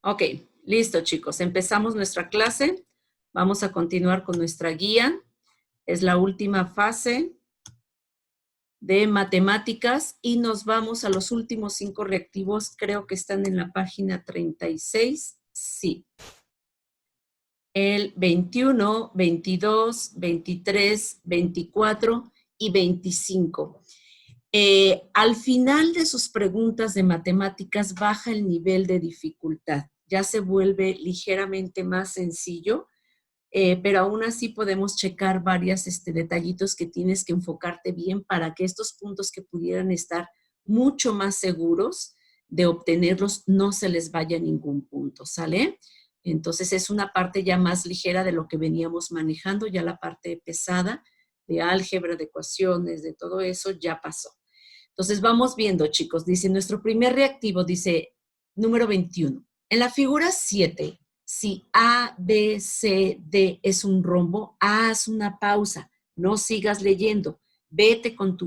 Ok, listo chicos, empezamos nuestra clase. Vamos a continuar con nuestra guía. Es la última fase de matemáticas y nos vamos a los últimos 5 reactivos. Creo que están en la página 36. Sí. El 21, 22, 23, 24 y 25. Al final de sus preguntas de matemáticas baja el nivel de dificultad. Ya se vuelve ligeramente más sencillo, pero aún así podemos checar varios detallitos que tienes que enfocarte bien para que estos puntos que pudieran estar mucho más seguros de obtenerlos no se les vaya ningún punto, ¿sale? Entonces es una parte ya más ligera de lo que veníamos manejando, ya la parte pesada de álgebra, de ecuaciones, de todo eso ya pasó. Entonces vamos viendo, chicos, dice nuestro primer reactivo, dice número 21. En la figura 7, si A, B, C, D es un rombo, haz una pausa, no sigas leyendo. Vete con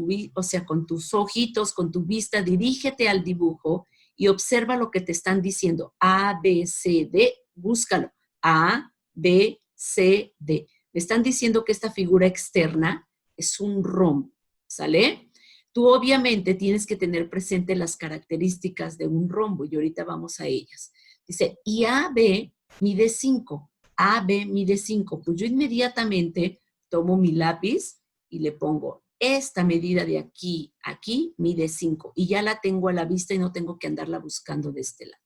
con tus ojitos, con tu vista, dirígete al dibujo y observa lo que te están diciendo. A, B, C, D, búscalo. A, B, C, D. Me están diciendo que esta figura externa es un rombo, ¿sale? Tú obviamente tienes que tener presente las características de un rombo y ahorita vamos a ellas. Dice, y AB mide 5. AB mide 5. Pues yo inmediatamente tomo mi lápiz y le pongo esta medida de aquí a aquí mide 5 y ya la tengo a la vista y no tengo que andarla buscando de este lado.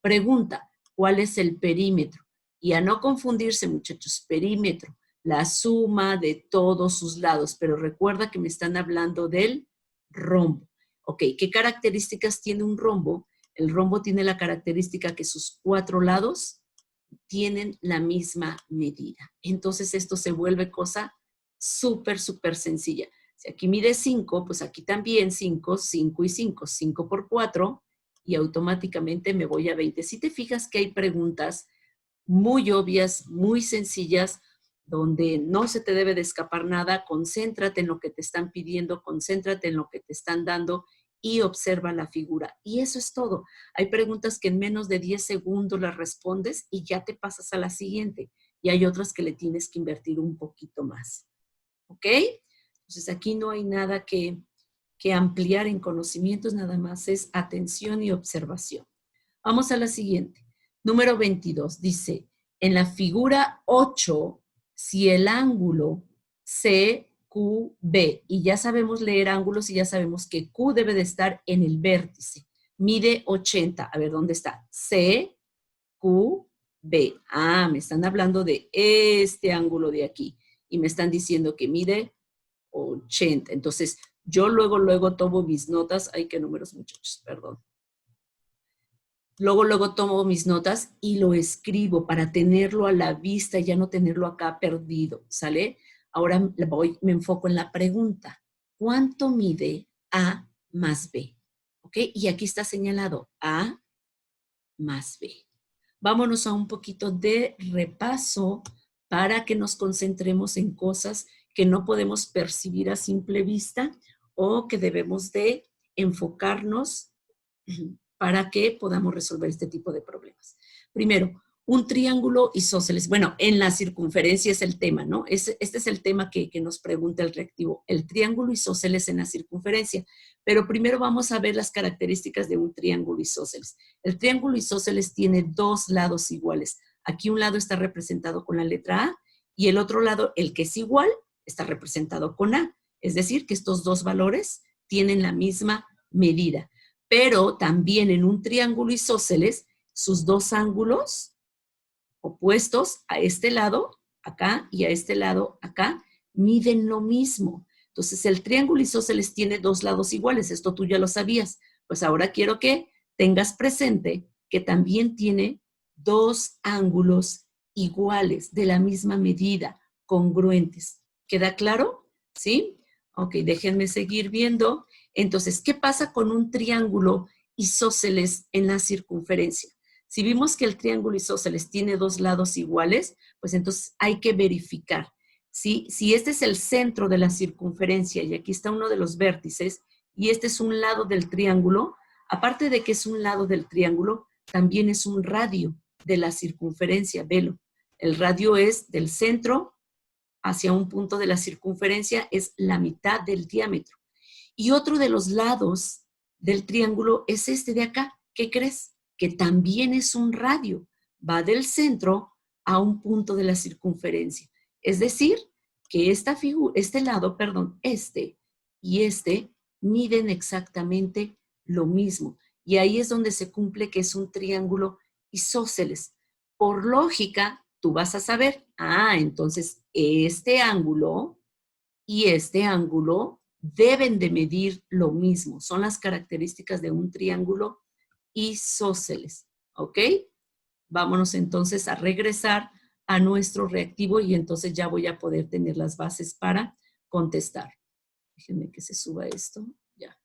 Pregunta, ¿cuál es el perímetro? Y a no confundirse, muchachos, perímetro, la suma de todos sus lados, pero recuerda que me están hablando del rombo. Ok, ¿qué características tiene un rombo? El rombo tiene la característica que sus 4 lados tienen la misma medida. Entonces esto se vuelve cosa súper, súper sencilla. Si aquí mide 5, pues aquí también 5, 5 y 5, 5 por 4 y automáticamente me voy a 20. Si te fijas que hay preguntas muy obvias, muy sencillas, donde no se te debe de escapar nada, concéntrate en lo que te están pidiendo, concéntrate en lo que te están dando y observa la figura. Y eso es todo. Hay preguntas que en menos de 10 segundos las respondes y ya te pasas a la siguiente. Y hay otras que le tienes que invertir un poquito más. ¿Ok? Entonces aquí no hay nada que ampliar en conocimientos, nada más es atención y observación. Vamos a la siguiente. Número 22 dice, en la figura 8, si el ángulo CQB, y ya sabemos leer ángulos y ya sabemos que Q debe de estar en el vértice, mide 80. A ver, ¿dónde está? CQB. Ah, me están hablando de este ángulo de aquí y me están diciendo que mide 80. Entonces, yo luego tomo mis notas. Ay, qué números, muchachos, perdón. Luego tomo mis notas y lo escribo para tenerlo a la vista y ya no tenerlo acá perdido, ¿sale? Ahora me enfoco en la pregunta. ¿Cuánto mide A más B? ¿Ok? Y aquí está señalado A más B. Vámonos a un poquito de repaso para que nos concentremos en cosas que no podemos percibir a simple vista o que debemos de enfocarnos para que podamos resolver este tipo de problemas. Primero, un triángulo isósceles. Bueno, en la circunferencia es el tema, ¿no? Este es el tema que nos pregunta el reactivo. El triángulo isósceles en la circunferencia. Pero primero vamos a ver las características de un triángulo isósceles. El triángulo isósceles tiene 2 lados iguales. Aquí un lado está representado con la letra A y el otro lado, el que es igual, está representado con A. Es decir, que estos 2 valores tienen la misma medida. Pero también en un triángulo isósceles, sus 2 ángulos opuestos a este lado, acá, y a este lado, acá, miden lo mismo. Entonces, el triángulo isósceles tiene 2 lados iguales. Esto tú ya lo sabías. Pues ahora quiero que tengas presente que también tiene 2 ángulos iguales, de la misma medida, congruentes. ¿Queda claro? ¿Sí? Ok, déjenme seguir viendo. Entonces, ¿qué pasa con un triángulo isósceles en la circunferencia? Si vimos que el triángulo isósceles tiene 2 lados iguales, pues entonces hay que verificar. ¿Sí? Si este es el centro de la circunferencia y aquí está uno de los vértices y este es un lado del triángulo, aparte de que es un lado del triángulo, también es un radio de la circunferencia, velo. El radio es del centro hacia un punto de la circunferencia, es la mitad del diámetro. Y otro de los lados del triángulo es este de acá. ¿Qué crees? Que también es un radio. Va del centro a un punto de la circunferencia. Es decir, que este lado y este miden exactamente lo mismo. Y ahí es donde se cumple que es un triángulo isósceles. Por lógica, tú vas a saber, entonces este ángulo y este ángulo deben de medir lo mismo. Son las características de un triángulo isósceles, ¿ok? Vámonos entonces a regresar a nuestro reactivo y entonces ya voy a poder tener las bases para contestar. Déjenme que se suba esto, ya.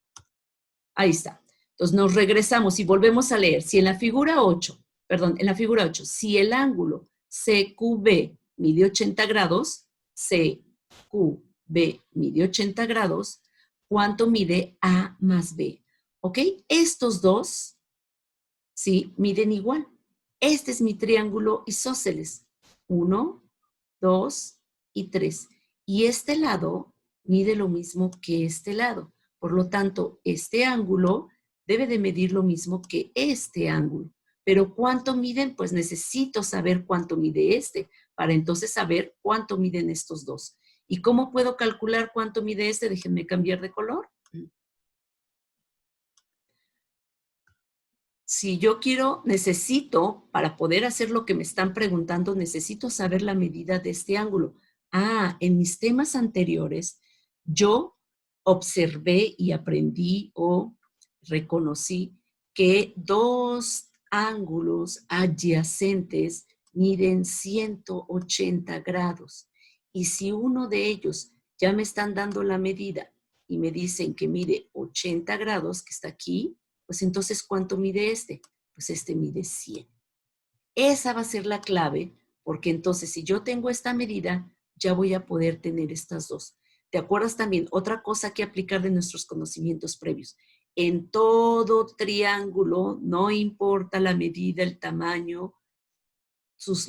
Ahí está. Entonces nos regresamos y volvemos a leer. Si en la figura 8, si el ángulo CQB mide 80 grados, CQB mide 80 grados, ¿cuánto mide A más B? ¿Ok? Estos dos, sí, miden igual. Este es mi triángulo isósceles. 1, 2 y 3. Y este lado mide lo mismo que este lado. Por lo tanto, este ángulo debe de medir lo mismo que este ángulo. Pero ¿cuánto miden? Pues necesito saber cuánto mide este, para entonces saber cuánto miden estos dos. ¿Y cómo puedo calcular cuánto mide este? Déjenme cambiar de color. Si yo necesito, para poder hacer lo que me están preguntando, necesito saber la medida de este ángulo. En mis temas anteriores, yo observé y aprendí o reconocí que dos ángulos adyacentes miden 180 grados. Y si uno de ellos ya me están dando la medida y me dicen que mide 80 grados, que está aquí, pues entonces, ¿cuánto mide este? Pues este mide 100. Esa va a ser la clave, porque entonces si yo tengo esta medida, ya voy a poder tener estas dos. ¿Te acuerdas también? Otra cosa que aplicar de nuestros conocimientos previos. En todo triángulo, no importa la medida, el tamaño,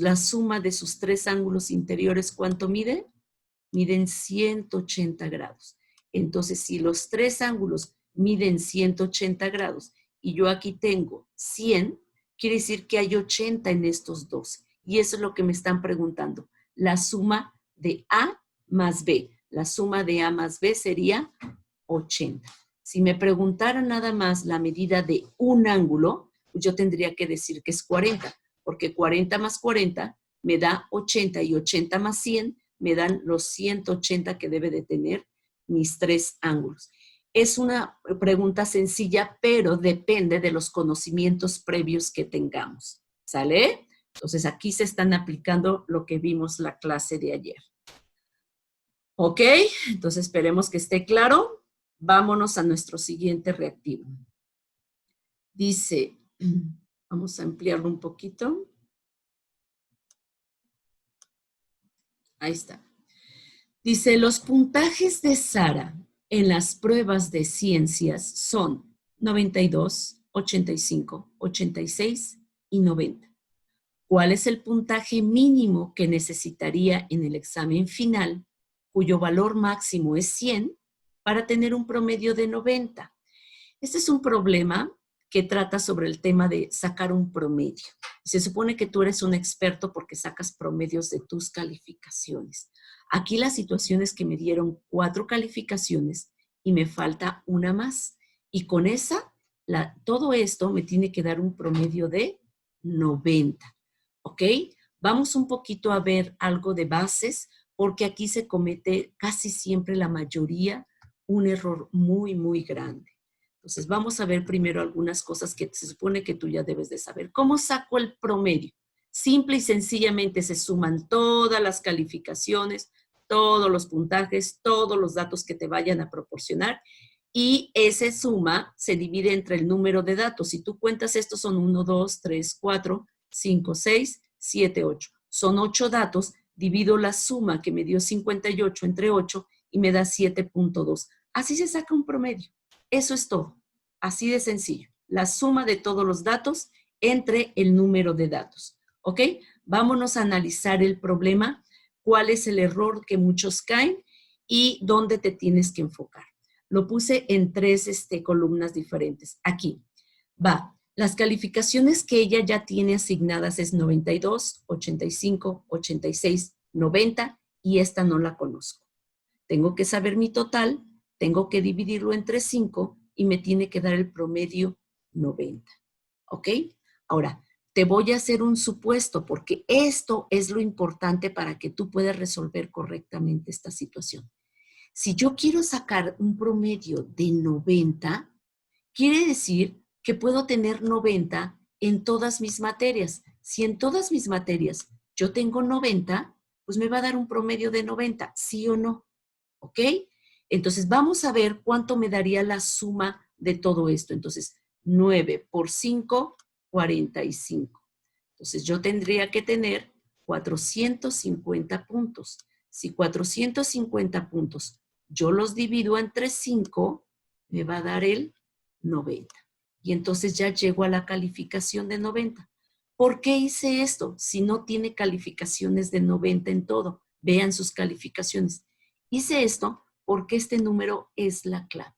la suma de sus tres ángulos interiores, ¿cuánto mide? Miden 180 grados. Entonces, si los tres ángulos miden 180 grados y yo aquí tengo 100, quiere decir que hay 80 en estos dos. Y eso es lo que me están preguntando. La suma de A más B. La suma de A más B sería 80. Si me preguntaran nada más la medida de un ángulo, pues yo tendría que decir que es 40, porque 40 más 40 me da 80 y 80 más 100 me dan los 180 que debe de tener mis tres ángulos. Es una pregunta sencilla, pero depende de los conocimientos previos que tengamos. ¿Sale? Entonces aquí se están aplicando lo que vimos la clase de ayer. ¿Ok? Entonces esperemos que esté claro. Vámonos a nuestro siguiente reactivo. Dice, vamos a ampliarlo un poquito. Ahí está. Dice, los puntajes de Sara en las pruebas de ciencias son 92, 85, 86 y 90. ¿Cuál es el puntaje mínimo que necesitaría en el examen final, cuyo valor máximo es 100, para tener un promedio de 90? Este es un problema que trata sobre el tema de sacar un promedio. Se supone que tú eres un experto porque sacas promedios de tus calificaciones. Aquí la situación es que me dieron 4 calificaciones y me falta una más. Y con esa, todo esto me tiene que dar un promedio de 90. ¿Ok? Vamos un poquito a ver algo de bases, porque aquí se comete casi siempre la mayoría un error muy, muy grande. Entonces, vamos a ver primero algunas cosas que se supone que tú ya debes de saber. ¿Cómo saco el promedio? Simple y sencillamente se suman todas las calificaciones, todos los puntajes, todos los datos que te vayan a proporcionar y esa suma se divide entre el número de datos. Si tú cuentas estos son 1, 2, 3, 4, 5, 6, 7, 8. Son 8 datos, divido la suma que me dio 58 entre 8 y me da 7.2. Así se saca un promedio. Eso es todo. Así de sencillo. La suma de todos los datos entre el número de datos. ¿Ok? Vámonos a analizar el problema, cuál es el error que muchos caen y dónde te tienes que enfocar. Lo puse en tres columnas diferentes. Aquí va. Las calificaciones que ella ya tiene asignadas es 92, 85, 86, 90 y esta no la conozco. Tengo que saber mi total, tengo que dividirlo entre 5 y me tiene que dar el promedio 90. ¿Ok? Ahora, te voy a hacer un supuesto porque esto es lo importante para que tú puedas resolver correctamente esta situación. Si yo quiero sacar un promedio de 90, quiere decir que puedo tener 90 en todas mis materias. Si en todas mis materias yo tengo 90, pues me va a dar un promedio de 90, ¿sí o no? ¿Ok? Entonces vamos a ver cuánto me daría la suma de todo esto. Entonces, 9 por 5, 45. Entonces yo tendría que tener 450 puntos. Si 450 puntos yo los divido entre 5, me va a dar el 90. Y entonces ya llego a la calificación de 90. ¿Por qué hice esto? Si no tiene calificaciones de 90 en todo. Vean sus calificaciones. Hice esto porque este número es la clave.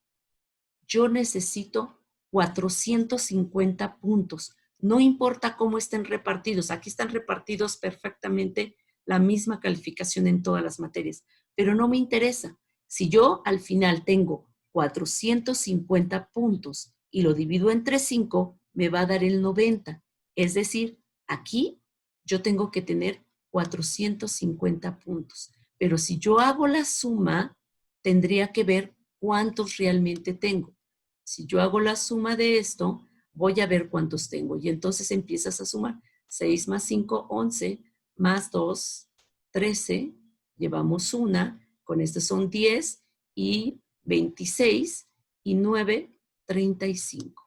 Yo necesito 450 puntos. No importa cómo estén repartidos. Aquí están repartidos perfectamente la misma calificación en todas las materias. Pero no me interesa. Si yo al final tengo 450 puntos y lo divido entre 5, me va a dar el 90. Es decir, aquí yo tengo que tener 450 puntos. Pero si yo hago la suma, tendría que ver cuántos realmente tengo. Si yo hago la suma de esto, voy a ver cuántos tengo. Y entonces empiezas a sumar. 6 más 5, 11, más 2, 13. Llevamos una. Con esto son 10 y 26 y 9, 35.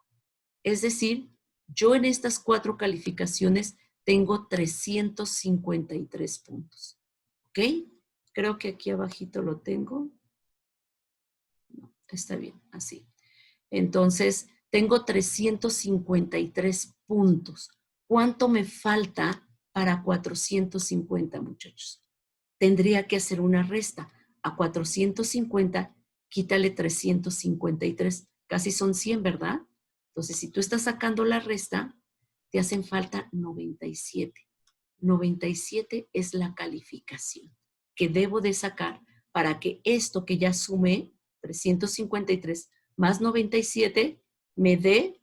Es decir, yo en estas 4 calificaciones tengo 353 puntos. ¿Ok? Creo que aquí abajito lo tengo. No, está bien, así. Entonces, tengo 353 puntos. ¿Cuánto me falta para 450, muchachos? Tendría que hacer una resta. A 450, quítale 353. Casi son 100, ¿verdad? Entonces, si tú estás sacando la resta, te hacen falta 97. 97 es la calificación que debo de sacar para que esto que ya sumé, 353 más 97, me dé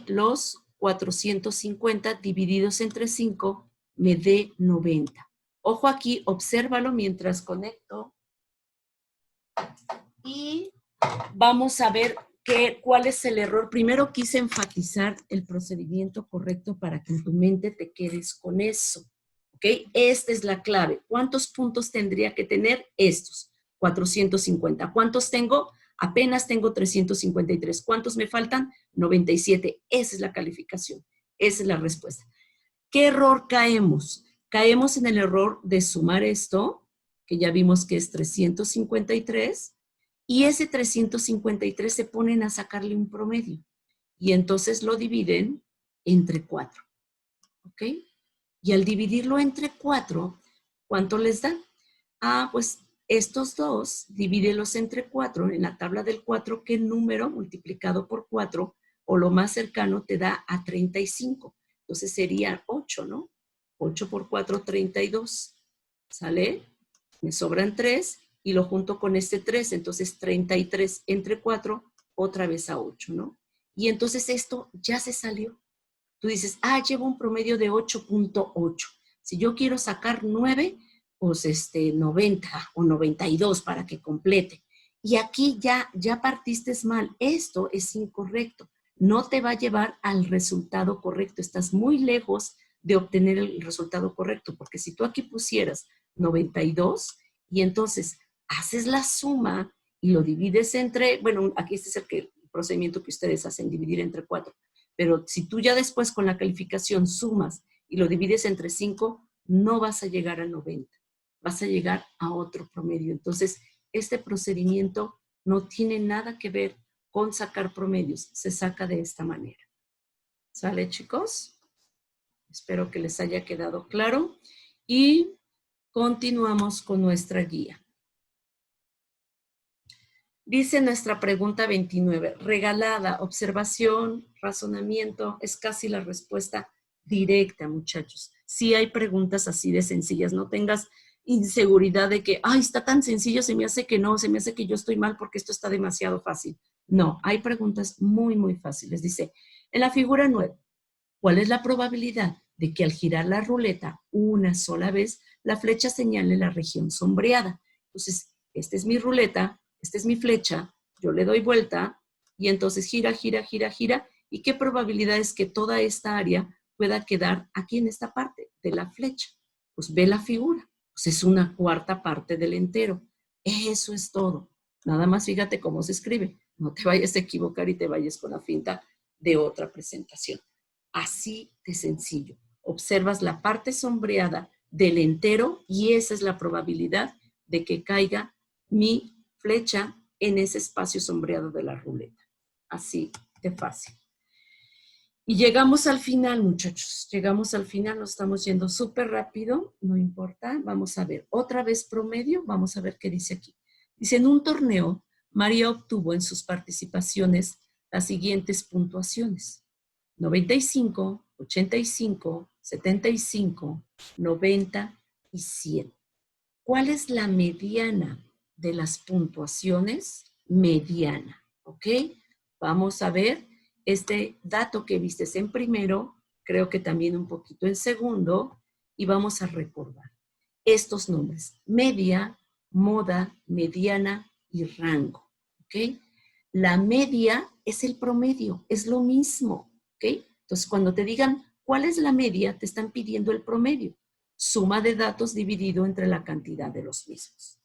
los 450 divididos entre 5, me dé 90. Ojo aquí, obsérvalo mientras conecto. Y vamos a ver cuál es el error. Primero quise enfatizar el procedimiento correcto para que en tu mente te quedes con eso. ¿Ok? Esta es la clave. ¿Cuántos puntos tendría que tener? Estos, 450. ¿Cuántos tengo? Apenas tengo 353. ¿Cuántos me faltan? 97. Esa es la calificación. Esa es la respuesta. ¿Qué error caemos? Caemos en el error de sumar esto, que ya vimos que es 353, y ese 353 se ponen a sacarle un promedio. Y entonces lo dividen entre 4. ¿Ok? Y al dividirlo entre 4, ¿cuánto les da? Ah, pues estos dos, divídelos entre 4. En la tabla del 4, ¿qué número multiplicado por 4 o lo más cercano te da a 35? Entonces sería 8, ¿no? 8 por 4, 32. ¿Sale? Me sobran 3 y lo junto con este 3. Entonces 33 entre 4, otra vez a 8, ¿no? Y entonces esto ya se salió. Tú dices, llevo un promedio de 8.8. Si yo quiero sacar 9, pues 90 o 92 para que complete. Y aquí ya partiste mal. Esto es incorrecto. No te va a llevar al resultado correcto. Estás muy lejos de obtener el resultado correcto, porque si tú aquí pusieras 92 y entonces haces la suma y lo divides entre, bueno, aquí este es el procedimiento que ustedes hacen, dividir entre 4. Pero si tú ya después con la calificación sumas y lo divides entre 5, no vas a llegar a 90. Vas a llegar a otro promedio. Entonces, este procedimiento no tiene nada que ver con sacar promedios. Se saca de esta manera. ¿Sale, chicos? Espero que les haya quedado claro. Y continuamos con nuestra guía. Dice nuestra pregunta 29, regalada, observación, razonamiento, es casi la respuesta directa, muchachos. Sí hay preguntas así de sencillas, no tengas inseguridad de que, ay, está tan sencillo, se me hace que no, se me hace que yo estoy mal porque esto está demasiado fácil. No, hay preguntas muy, muy fáciles. Dice, en la figura 9, ¿cuál es la probabilidad de que al girar la ruleta una sola vez, la flecha señale la región sombreada? Entonces, esta es mi ruleta, esta es mi flecha, yo le doy vuelta y entonces gira, gira, gira, gira. ¿Y qué probabilidad es que toda esta área pueda quedar aquí en esta parte de la flecha? Pues ve la figura, pues es una cuarta parte del entero. Eso es todo. Nada más fíjate cómo se escribe. No te vayas a equivocar y te vayas con la finta de otra presentación. Así de sencillo. Observas la parte sombreada del entero y esa es la probabilidad de que caiga mi flecha en ese espacio sombreado de la ruleta. Así de fácil. Y llegamos al final, muchachos. Llegamos al final, nos estamos yendo súper rápido, no importa. Vamos a ver otra vez promedio. Vamos a ver qué dice aquí. Dice, en un torneo, María obtuvo en sus participaciones las siguientes puntuaciones. 95, 85, 75, 90 y 100. ¿Cuál es la mediana de las puntuaciones? Mediana, ¿ok? Vamos a ver este dato que vistes en primero, creo que también un poquito en segundo, y vamos a recordar estos nombres: media, moda, mediana y rango, ¿ok? La media es el promedio, es lo mismo, ¿ok? Entonces, cuando te digan cuál es la media, te están pidiendo el promedio. Suma de datos dividido entre la cantidad de los mismos.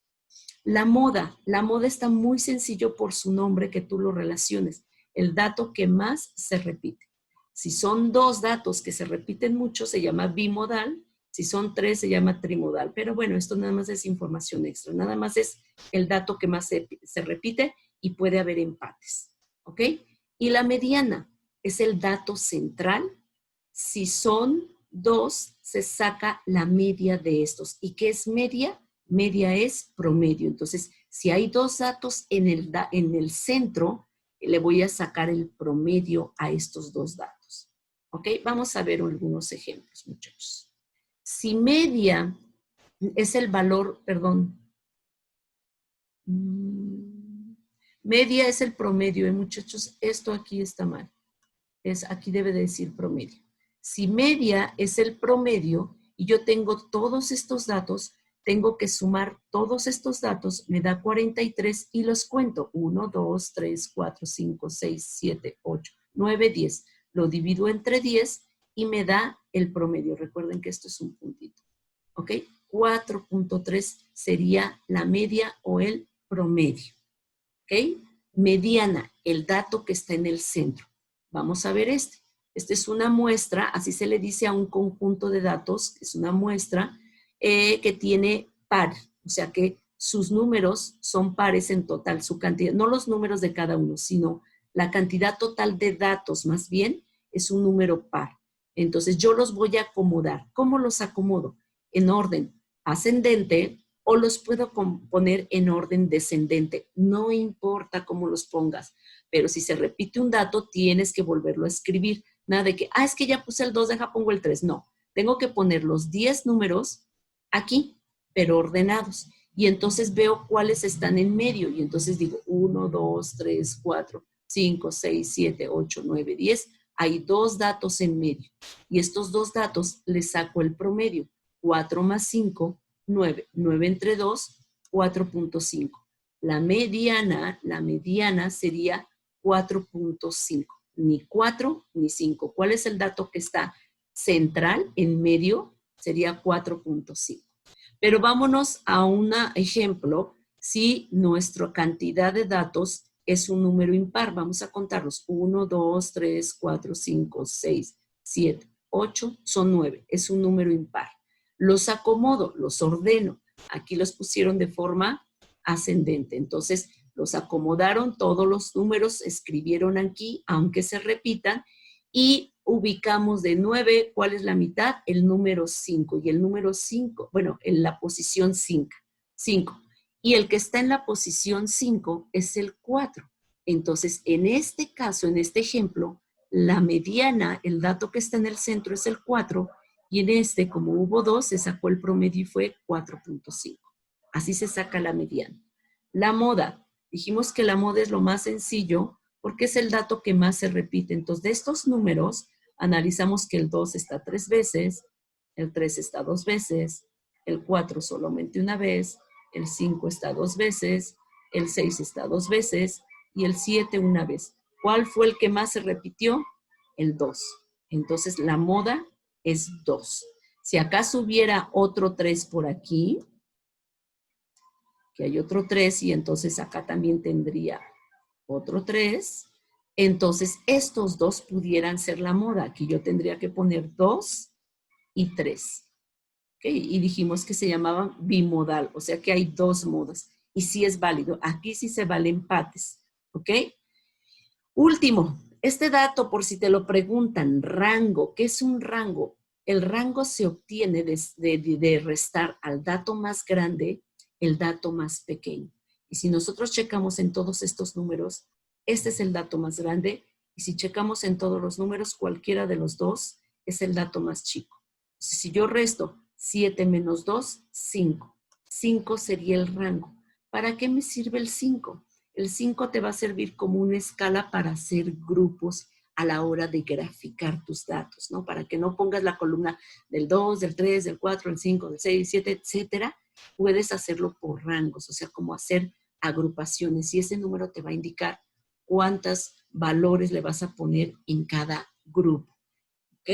La moda está muy sencillo por su nombre que tú lo relaciones. El dato que más se repite. Si son dos datos que se repiten mucho, se llama bimodal. Si son tres, se llama trimodal. Pero bueno, esto nada más es información extra. Nada más es el dato que más se repite y puede haber empates. ¿Ok? Y la mediana es el dato central. Si son dos, se saca la media de estos. ¿Y qué es media? Media es promedio. Entonces, si hay dos datos en el centro, le voy a sacar el promedio a estos dos datos. ¿Ok? Vamos a ver algunos ejemplos, muchachos. Si media es el valor, perdón, media es el promedio, muchachos, esto aquí está mal. Aquí debe de decir promedio. Si media es el promedio y yo tengo todos estos datos, tengo que sumar todos estos datos, me da 43 y los cuento. 1, 2, 3, 4, 5, 6, 7, 8, 9, 10. Lo divido entre 10 y me da el promedio. Recuerden que esto es un puntito. ¿Ok? 4.3 sería la media o el promedio. ¿Ok? Mediana, el dato que está en el centro. Vamos a ver este. Esta es una muestra, así se le dice a un conjunto de datos, es una muestra que tiene par, o sea que sus números son pares en total, su cantidad, no los números de cada uno, sino la cantidad total de datos, más bien, es un número par. Entonces yo los voy a acomodar. ¿Cómo los acomodo? En orden ascendente, o los puedo poner en orden descendente. No importa cómo los pongas, pero si se repite un dato, tienes que volverlo a escribir. Nada de que, es que ya puse el 2, deja pongo el 3. No, tengo que poner los 10 números aquí, pero ordenados. Y entonces veo cuáles están en medio. Y entonces digo 1, 2, 3, 4, 5, 6, 7, 8, 9, 10. Hay dos datos en medio. Y estos dos datos les saco el promedio. 4 más 5, 9. 9 entre 2, 4.5. La mediana sería 4.5. Ni 4 ni 5. ¿Cuál es el dato que está central en medio? Sería 4.5. Pero vámonos a un ejemplo. Si nuestra cantidad de datos es un número impar, vamos a contarlos. 1, 2, 3, 4, 5, 6, 7, 8, son 9. Es un número impar. Los acomodo, los ordeno. Aquí los pusieron de forma ascendente. Entonces, Los acomodaron, todos los números escribieron aquí, aunque se repitan, y ubicamos de 9, ¿cuál es la mitad? El número 5. Y el número 5, bueno, en la posición 5. Y el que está en la posición 5 es el 4. Entonces, en este caso, en este ejemplo, la mediana, el dato que está en el centro es el 4, y en este, como hubo 2, se sacó el promedio y fue 4.5. Así se saca la mediana. La moda. Dijimos que la moda es lo más sencillo porque es el dato que más se repite. Entonces, de estos números, analizamos que el 2 está 3 veces, el 3 está 2 veces, el 4 solamente una vez, el 5 está 2 veces, el 6 está 2 veces y el 7 una vez. ¿Cuál fue el que más se repitió? El 2. Entonces, la moda es 2. Si acaso hubiera otro 3 por aquí, que hay otro 3 y entonces acá también tendría otro 3, entonces estos dos pudieran ser la moda. Aquí yo tendría que poner 2 y 3. ¿Okay? Y dijimos que se llamaban bimodal, o sea que hay dos modas. Y sí es válido. Aquí sí se vale empates. ¿Ok? Último, este dato, por si te lo preguntan, rango. ¿Qué es un rango? El rango se obtiene de restar al dato más grande el dato más pequeño. Y si nosotros checamos en todos estos números, este es el dato más grande. Y si checamos en todos los números, cualquiera de los dos es el dato más chico. Entonces, si yo resto 7 menos 2, 5. 5 sería el rango. ¿Para qué me sirve el 5? El 5 te va a servir como una escala para hacer grupos a la hora de graficar tus datos, ¿no? Para que no pongas la columna del 2, del 3, del 4, del 5, del 6, 7, etcétera. Puedes hacerlo por rangos, o sea, como hacer agrupaciones. Y ese número te va a indicar cuántos valores le vas a poner en cada grupo. ¿Ok?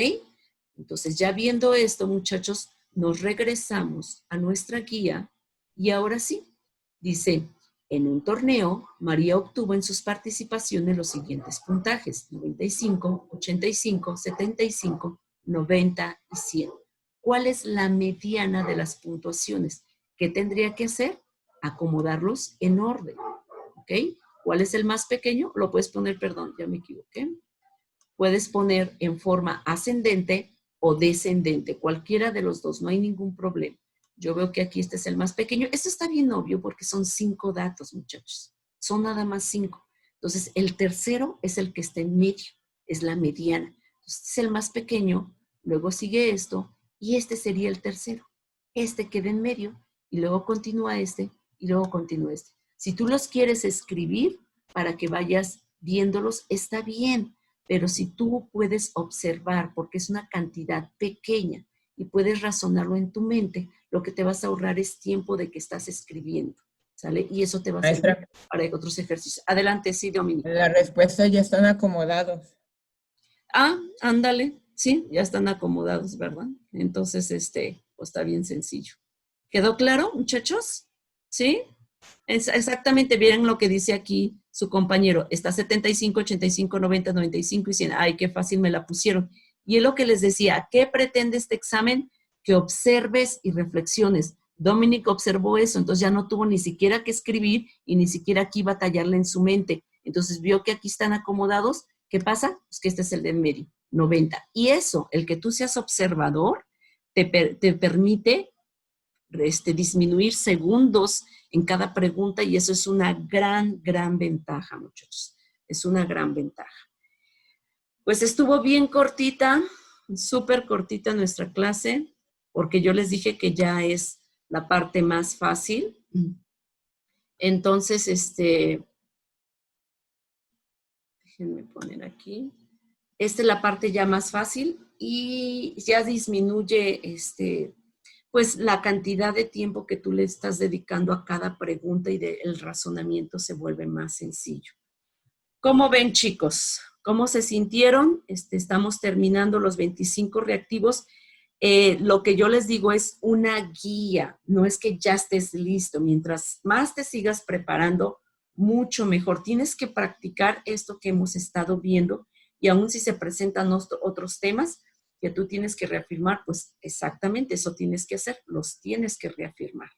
Entonces, ya viendo esto, muchachos, nos regresamos a nuestra guía y ahora sí, dice, en un torneo, María obtuvo en sus participaciones los siguientes puntajes: 95, 85, 75, 90 y 100. ¿Cuál es la mediana de las puntuaciones? ¿Qué tendría que hacer? Acomodarlos en orden. ¿Ok? ¿Cuál es el más pequeño? Lo puedes poner, perdón, ya me equivoqué. Puedes poner en forma ascendente o descendente, cualquiera de los dos, no hay ningún problema. Yo veo que aquí este es el más pequeño. Esto está bien obvio porque son 5 datos, muchachos. Son nada más 5. Entonces, el tercero es el que está en medio, es la mediana. Entonces, este es el más pequeño, luego sigue esto, y este sería el tercero. Este queda en medio, y luego continúa este, y luego continúa este. Si tú los quieres escribir para que vayas viéndolos, está bien. Pero si tú puedes observar, porque es una cantidad pequeña y puedes razonarlo en tu mente, lo que te vas a ahorrar es tiempo de que estás escribiendo, ¿sale? Y eso te va a servir Maestra, para otros ejercicios. Adelante, sí, Dominique. las respuestas ya están acomodados. Ah, ándale, sí, ya están acomodados, ¿verdad? Entonces, pues está bien sencillo. ¿Quedó claro, muchachos? ¿Sí? Exactamente, miren lo que dice aquí su compañero. Está 75, 85, 90, 95 y 100. Ay, qué fácil me la pusieron. Y es lo que les decía, ¿qué pretende este examen? Que observes y reflexiones. Dominic observó eso, entonces ya no tuvo ni siquiera que escribir y ni siquiera aquí batallarle en su mente. Entonces vio que aquí están acomodados. ¿Qué pasa? Pues que este es el de en medio, 90. Y eso, el que tú seas observador, te permite disminuir segundos en cada pregunta y eso es una gran ventaja, muchachos. Es una gran ventaja. Pues estuvo bien cortita, súper cortita nuestra clase, porque yo les dije que ya es la parte más fácil. Entonces, déjenme poner aquí. Esta es la parte ya más fácil y ya disminuye pues la cantidad de tiempo que tú le estás dedicando a cada pregunta y el razonamiento se vuelve más sencillo. ¿Cómo ven, chicos? ¿Cómo se sintieron? Estamos terminando los 25 reactivos. Lo que yo les digo es una guía, no es que ya estés listo. Mientras más te sigas preparando, mucho mejor. Tienes que practicar esto que hemos estado viendo y aún si se presentan otros temas que tú tienes que reafirmar, pues exactamente eso tienes que hacer, los tienes que reafirmar.